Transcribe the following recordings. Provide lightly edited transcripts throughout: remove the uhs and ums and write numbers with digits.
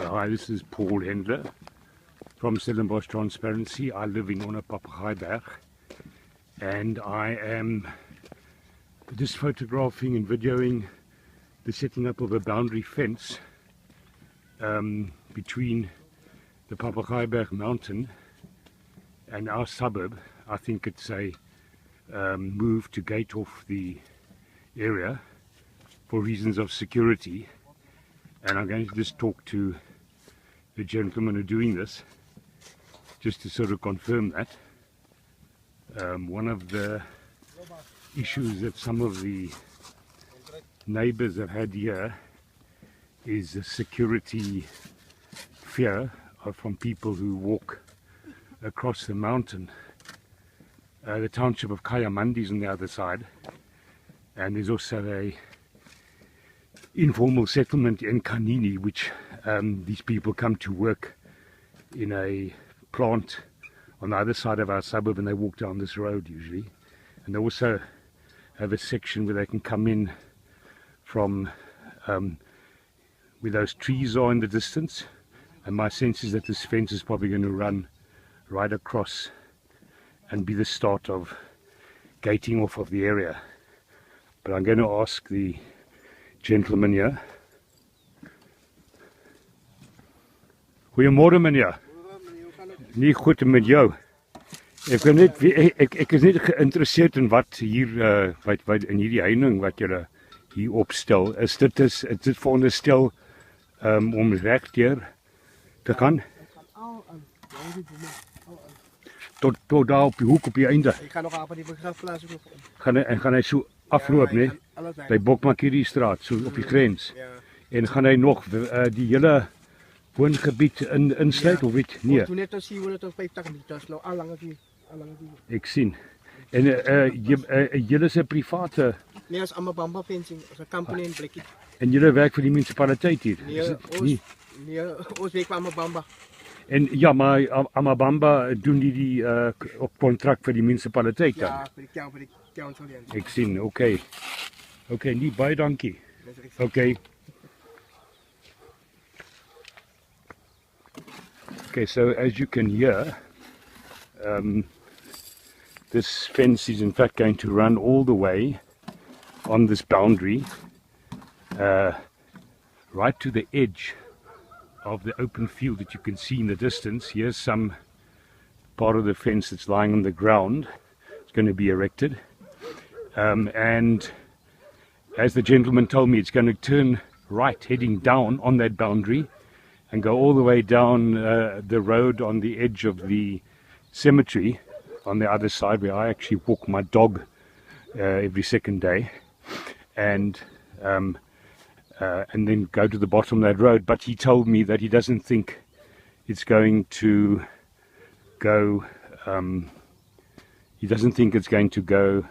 Hi, this is Paul Hendler from Stellenbosch Transparency. I live in Papagaaijberg, and I am just photographing and videoing the setting up of a boundary fence between the Papagaaijberg mountain and our suburb. I think it's a move to gate off the area for reasons of security, and I'm going to just talk to the gentlemen who are doing this just to sort of confirm that. One of the issues that some of the neighbors have had here is a security fear from people who walk across the mountain. The township of Kayamandi is on the other side, and there's also a informal settlement in Kanini, which these people come to work in a plant on the other side of our suburb, and they walk down this road usually. And they also have a section where they can come in from where those trees are in the distance, and my sense is that this fence is probably going to run right across and be the start of gating off of the area. But I'm going to ask the gentleman here. Goeiemôre meneer. Nie goed met jou. Ek is net geïnteresseerd in wat hier wat in hierdie heining wat julle hier opstel. Is dit veronderstel om regdeur te gaan? Tot daar op die hoek op die einde. Ik ga nog aan die begraafplaats ook nog. Gaan hy so afloop, nee? By Bokmakierie straat, so op die grens. Ja. En gaan hy nog die hele woongebied insluit of weet? Nee. Toen net als hier wordt het op 50 meter, nou al lang die. Ek sien. En julle is 'n private. Nee, as Amabamba fencing, as 'n company in Blikkie. En julle werk vir die munisipaliteit hier. Nee, ons werk vir Amabamba. En ja, maar Amabamba doen die op kontrak vir die munisipaliteit dan. Ja, vir die council. Ek sien, okay. Okay, nie baie dankie. Okay. Okay, so as you can hear, this fence is in fact going to run all the way on this boundary, right to the edge of the open field that you can see in the distance. Here's some part of the fence that's lying on the ground. It's going to be erected, and as the gentleman told me, it's going to turn right heading down on that boundary and go all the way down the road on the edge of the cemetery on the other side, where I actually walk my dog every second day, and then go to the bottom of that road. But he told me that he doesn't think it's going to go, he doesn't think it's going to go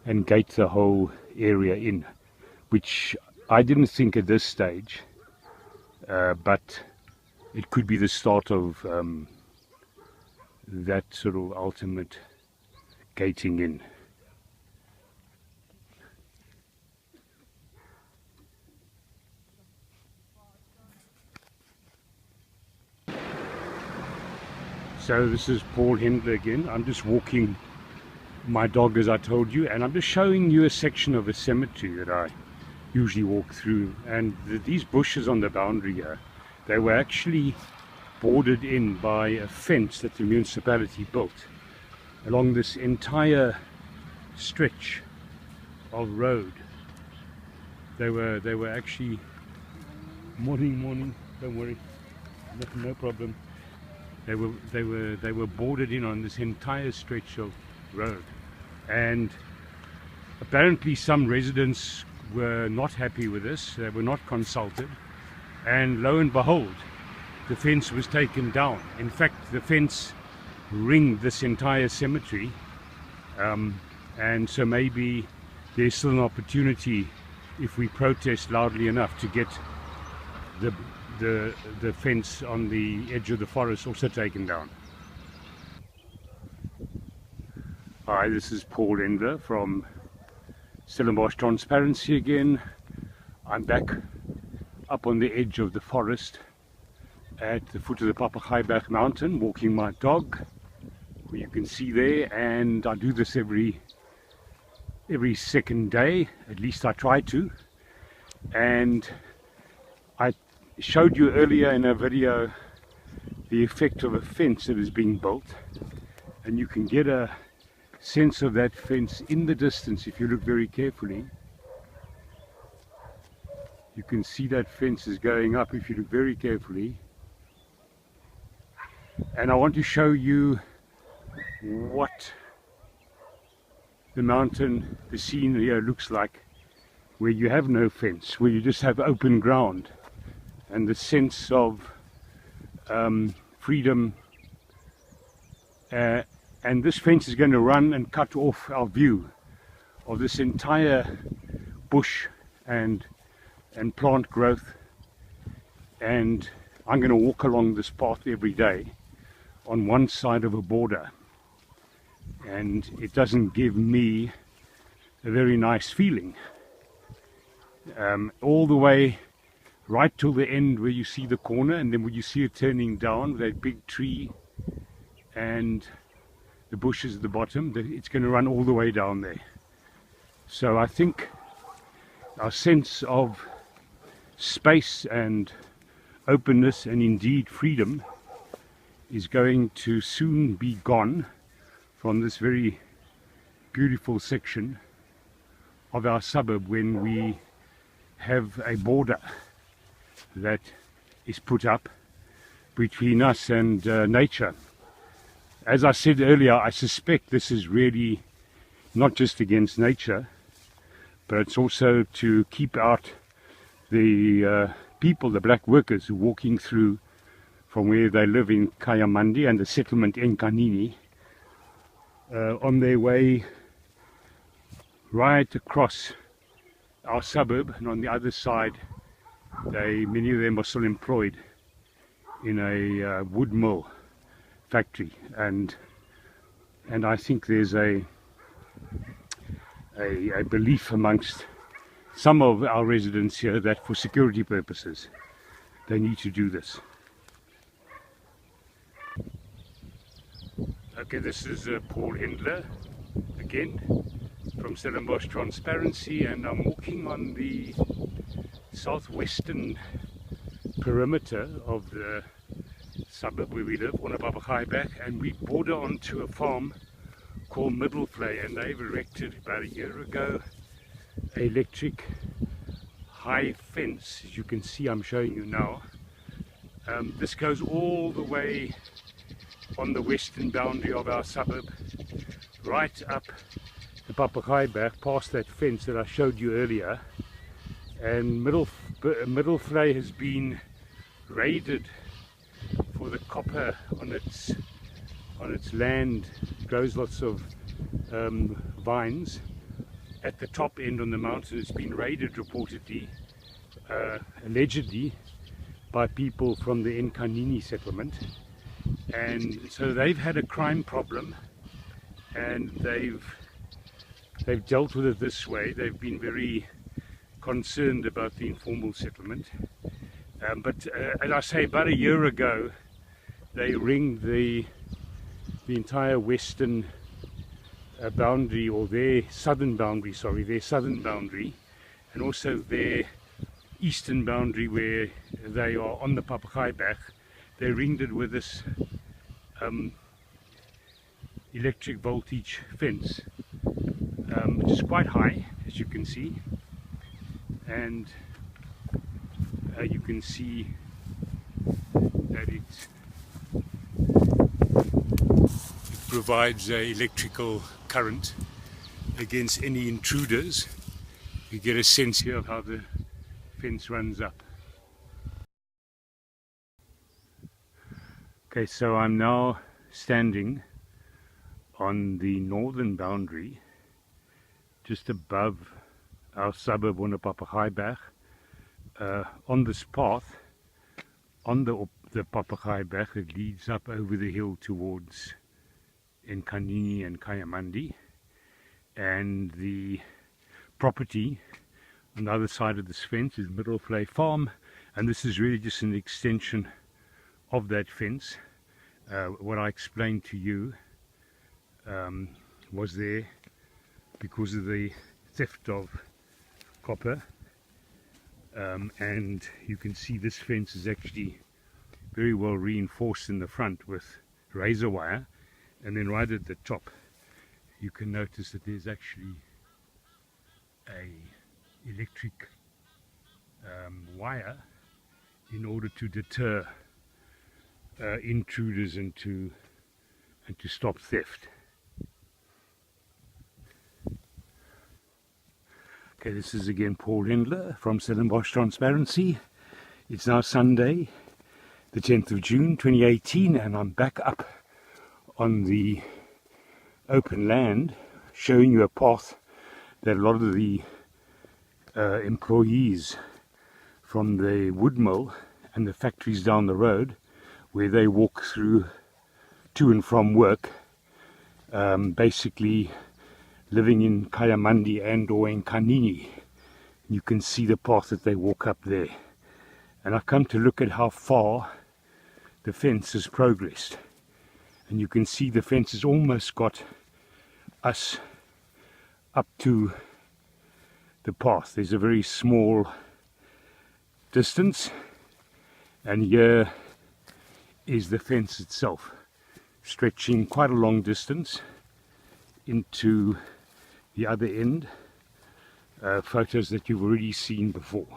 and gate the whole area in, which I didn't think at this stage, but it could be the start of that sort of ultimate gating in. So this is Paul Hendler again. I'm just walking my dog, as I told you, and I'm just showing you a section of a cemetery that I usually walk through. And these bushes on the boundary here, they were actually bordered in by a fence that the municipality built along this entire stretch of road. They were actually morning, don't worry, no problem. They were bordered in on this entire stretch of road, and apparently some residents were not happy with this. They were not consulted, and lo and behold, the fence was taken down. In fact, the fence ringed this entire cemetery, and so maybe there's still an opportunity, if we protest loudly enough, to get the fence on the edge of the forest also taken down. Hi, this is Paul Hendler from Stellenbosch Transparency again. I'm back up on the edge of the forest at the foot of the Papagaaibach mountain, walking my dog, who you can see there, and I do this every second day, at least I try to. And I showed you earlier in a video the effect of a fence that is being built, and you can get a sense of that fence in the distance if you look very carefully. You can see that fence is going up if you look very carefully. And I want to show you what the mountain, the scene here looks like where you have no fence, where you just have open ground, and the sense of freedom. And this fence is going to run and cut off our view of this entire bush and plant growth. And I'm going to walk along this path every day on one side of a border, and it doesn't give me a very nice feeling. All the way right till the end where you see the corner, and then when you see it turning down with that big tree and the bushes at the bottom, it's going to run all the way down there. So I think our sense of space and openness and indeed freedom is going to soon be gone from this very beautiful section of our suburb when we have a border that is put up between us and nature. As I said earlier, I suspect this is really not just against nature, but it's also to keep out the people, the black workers who are walking through from where they live in Kayamandi and the settlement Enkanini, on their way right across our suburb. And on the other side, many of them are still employed in a wood mill factory, and I think there's a belief amongst some of our residents here that for security purposes they need to do this. Okay, this is Paul Hendler again from Stellenbosch Transparency, and I'm walking on the southwestern perimeter of the suburb where we live, on a Papagaaibach, and we border onto a farm called Middelvlei, and they've erected about a year ago an electric high fence, as you can see I'm showing you now. This goes all the way on the western boundary of our suburb, right up the Papagaaibach, past that fence that I showed you earlier. And Middelvlei has been raided for the copper on its land. It grows lots of vines. At the top end on the mountain, it's been raided reportedly, allegedly, by people from the Enkanini settlement. And so they've had a crime problem, and they've dealt with it this way. They've been very concerned about the informal settlement. But as I say, about a year ago, they ringed the entire western boundary, or their southern boundary, and also their eastern boundary where they are on the Papagaaibach. They ringed it with this electric voltage fence, which is quite high, as you can see, and you can see that it provides electrical current against any intruders. You get a sense here of how the fence runs up. Okay, so I'm now standing on the northern boundary, just above our suburb on the Papagaaibach, on this path on the Papagaaibach that leads up over the hill towards Enkanini and Kayamandi, and the property on the other side of this fence is Middelvlei Farm, and this is really just an extension of that fence. What I explained to you was there because of the theft of copper, and you can see this fence is actually very well reinforced in the front with razor wire, and then right at the top you can notice that there's actually a electric wire in order to deter intruders and to stop theft. Okay, this is again Paul Hindler from Stellenbosch Transparency. It's now Sunday, the 10th of June 2018, and I'm back up on the open land showing you a path that a lot of the employees from the wood mill and the factories down the road, where they walk through to and from work, basically living in Kayamandi and or in Kanini. You can see the path that they walk up there. And I've come to look at how far the fence has progressed. And you can see the fence has almost got us up to the path. There's a very small distance, and here is the fence itself, stretching quite a long distance into the other end. Photos that you've already seen before.